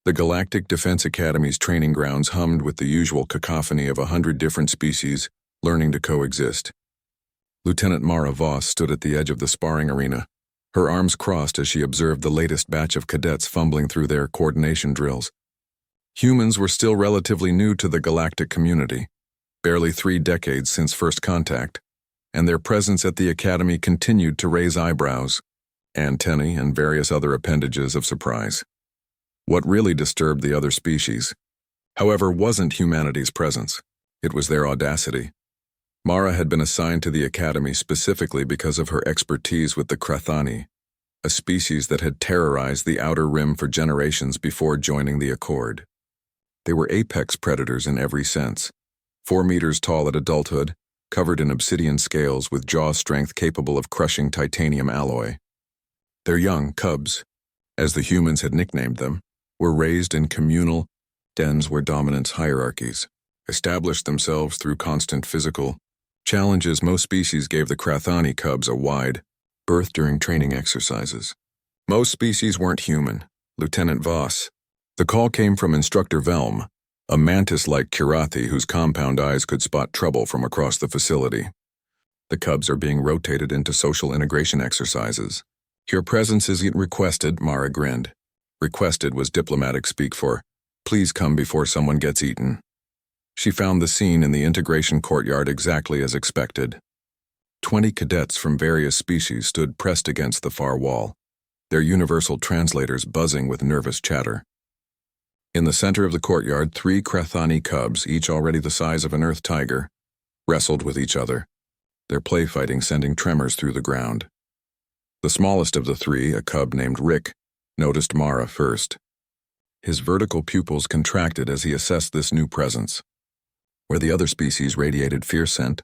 The Galactic Defense Academy's training grounds hummed with the usual cacophony of 100 different species learning to coexist. Lieutenant Mara Voss stood at the edge of the sparring arena, her arms crossed as she observed the latest batch of cadets fumbling through their coordination drills. Humans were still relatively new to the galactic community, barely 3 decades since first contact, and their presence at the academy continued to raise eyebrows, antennae, and various other appendages of surprise. What really disturbed the other species, however, wasn't humanity's presence. It was their audacity. Mara had been assigned to the academy specifically because of her expertise with the Krathani, a species that had terrorized the Outer Rim for generations before joining the Accord. They were apex predators in every sense, 4 meters tall at adulthood, covered in obsidian scales with jaw strength capable of crushing titanium alloy. Their young, cubs, as the humans had nicknamed them, were raised in communal dens where dominance hierarchies established themselves through constant physical challenges. Most species gave the Krathani cubs a wide berth during training exercises. Most species weren't human, Lieutenant Voss. The call came from Instructor Velm, a mantis-like Kirathi whose compound eyes could spot trouble from across the facility. The cubs are being rotated into social integration exercises. Your presence isn't requested, Mara grinned. Requested was diplomatic speak for, please come before someone gets eaten. She found the scene in the integration courtyard exactly as expected. 20 cadets from various species stood pressed against the far wall, their universal translators buzzing with nervous chatter. In the center of the courtyard, 3 Krathani cubs, each already the size of an earth tiger, wrestled with each other, their play fighting sending tremors through the ground. The smallest of the 3, a cub named Rick, noticed Mara first. His vertical pupils contracted as he assessed this new presence. Where the other species radiated fear scent,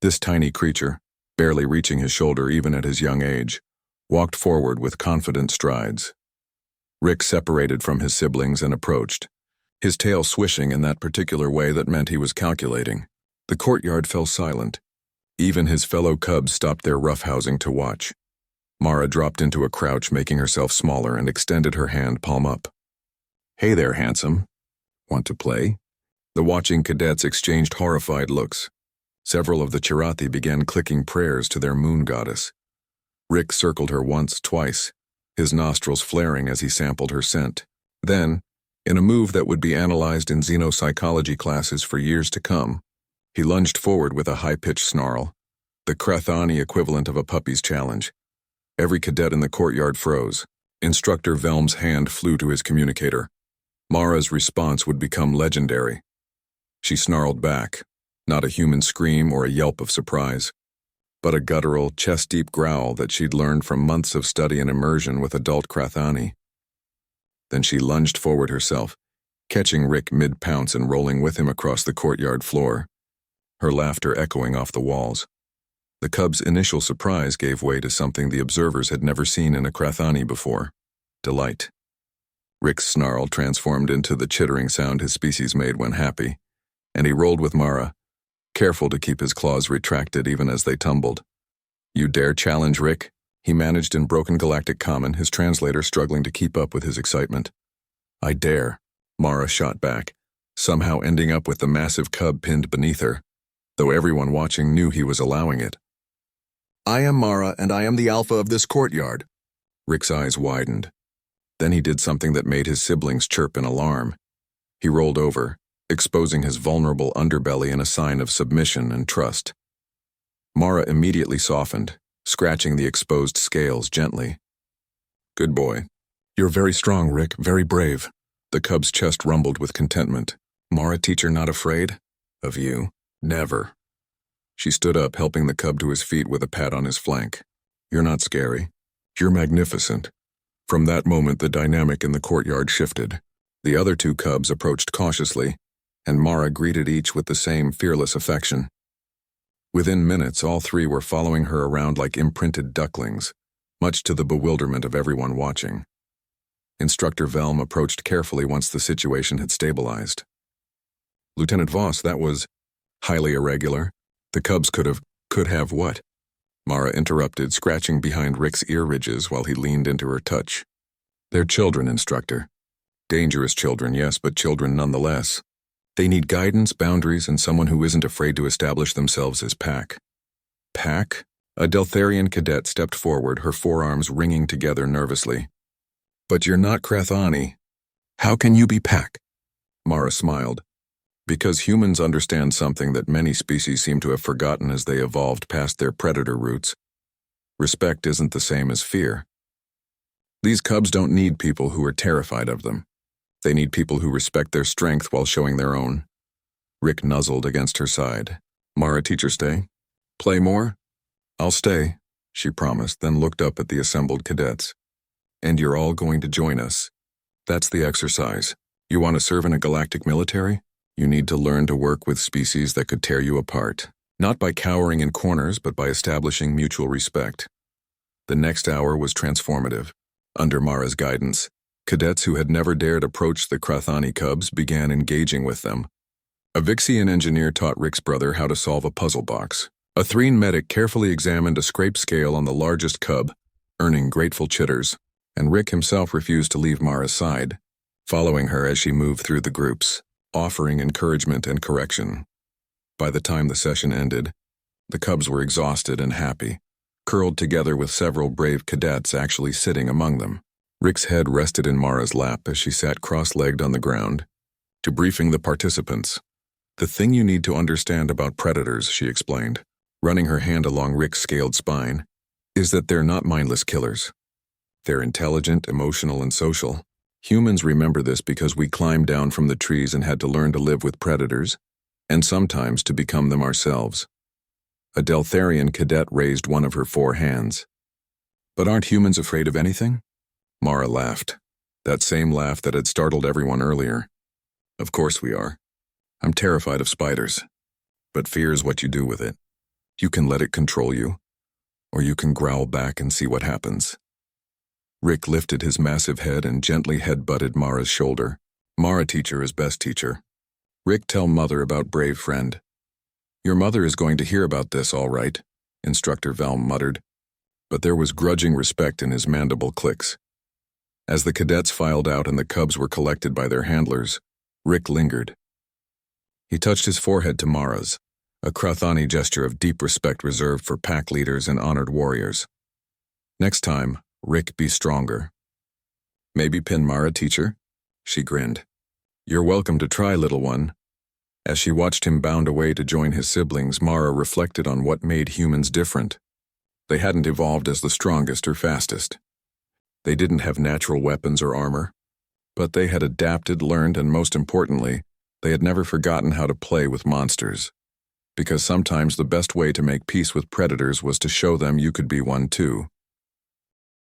this tiny creature, barely reaching his shoulder even at his young age, walked forward with confident strides. Rick separated from his siblings and approached, his tail swishing in that particular way that meant he was calculating. The courtyard fell silent. Even his fellow cubs stopped their roughhousing to watch. Mara dropped into a crouch, making herself smaller, and extended her hand palm up. Hey there, handsome. Want to play? The watching cadets exchanged horrified looks. Several of the Kirathi began clicking prayers to their moon goddess. Rick circled her once, twice, his nostrils flaring as he sampled her scent. Then, in a move that would be analyzed in xenopsychology classes for years to come, he lunged forward with a high-pitched snarl, the Krathani equivalent of a puppy's challenge. Every cadet in the courtyard froze. Instructor Velm's hand flew to his communicator. Mara's response would become legendary. She snarled back, not a human scream or a yelp of surprise, but a guttural, chest-deep growl that she'd learned from months of study and immersion with adult Krathani. Then she lunged forward herself, catching Rick mid-pounce and rolling with him across the courtyard floor, her laughter echoing off the walls. The cub's initial surprise gave way to something the observers had never seen in a Krathani before: delight. Rick's snarl transformed into the chittering sound his species made when happy, and he rolled with Mara, careful to keep his claws retracted even as they tumbled. You dare challenge Rick? He managed in broken galactic common, his translator struggling to keep up with his excitement. I dare, Mara shot back, somehow ending up with the massive cub pinned beneath her, though everyone watching knew he was allowing it. I am Mara, and I am the alpha of this courtyard. Rick's eyes widened. Then he did something that made his siblings chirp in alarm. He rolled over, exposing his vulnerable underbelly in a sign of submission and trust. Mara immediately softened, scratching the exposed scales gently. Good boy. You're very strong, Rick, very brave. The cub's chest rumbled with contentment. Mara, teacher, not afraid? Of you. Never. She stood up, helping the cub to his feet with a pat on his flank. You're not scary. You're magnificent. From that moment, the dynamic in the courtyard shifted. The other 2 cubs approached cautiously, and Mara greeted each with the same fearless affection. Within minutes, all 3 were following her around like imprinted ducklings, much to the bewilderment of everyone watching. Instructor Velm approached carefully once the situation had stabilized. Lieutenant Voss, that was highly irregular. The cubs could have what? Mara interrupted, scratching behind Rick's ear ridges while he leaned into her touch. They're children, Instructor. Dangerous children, yes, but children nonetheless. They need guidance, boundaries, and someone who isn't afraid to establish themselves as pack. Pack? A Deltharian cadet stepped forward, her forearms ringing together nervously. But you're not Krathani. How can you be pack? Mara smiled. Because humans understand something that many species seem to have forgotten as they evolved past their predator roots. Respect isn't the same as fear. These cubs don't need people who are terrified of them. They need people who respect their strength while showing their own. Rick nuzzled against her side. Mara, teacher, stay? Play more? I'll stay, she promised, then looked up at the assembled cadets. And you're all going to join us. That's the exercise. You want to serve in a galactic military? You need to learn to work with species that could tear you apart. Not by cowering in corners, but by establishing mutual respect. The next hour was transformative. Under Mara's guidance, cadets who had never dared approach the Krathani cubs began engaging with them. A Vixian engineer taught Rick's brother how to solve a puzzle box. A Threen medic carefully examined a scrape scale on the largest cub, earning grateful chitters, and Rick himself refused to leave Mara's side, following her as she moved through the groups, offering encouragement and correction. By the time the session ended, the cubs were exhausted and happy, curled together with several brave cadets actually sitting among them. Rick's head rested in Mara's lap as she sat cross-legged on the ground. To briefing the participants, the thing you need to understand about predators, she explained, running her hand along Rick's scaled spine, is that they're not mindless killers. They're intelligent, emotional, and social. Humans remember this because we climbed down from the trees and had to learn to live with predators, and sometimes to become them ourselves. A Deltharian cadet raised one of her 4 hands. But aren't humans afraid of anything? Mara laughed, that same laugh that had startled everyone earlier. Of course we are. I'm terrified of spiders, but fear is what you do with it. You can let it control you, or you can growl back and see what happens. Rick lifted his massive head and gently head-butted Mara's shoulder. Mara, teacher, is best teacher. Rick, tell mother about brave friend. Your mother is going to hear about this, all right, Instructor Velm muttered, but there was grudging respect in his mandible clicks. As the cadets filed out and the cubs were collected by their handlers, Rick lingered. He touched his forehead to Mara's, a Krathani gesture of deep respect reserved for pack leaders and honored warriors. Next time, Rick, be stronger. Maybe pin Mara, teacher? She grinned. You're welcome to try, little one. As she watched him bound away to join his siblings, Mara reflected on what made humans different. They hadn't evolved as the strongest or fastest. They didn't have natural weapons or armor, but they had adapted, learned, and most importantly, they had never forgotten how to play with monsters. Because sometimes the best way to make peace with predators was to show them you could be one too.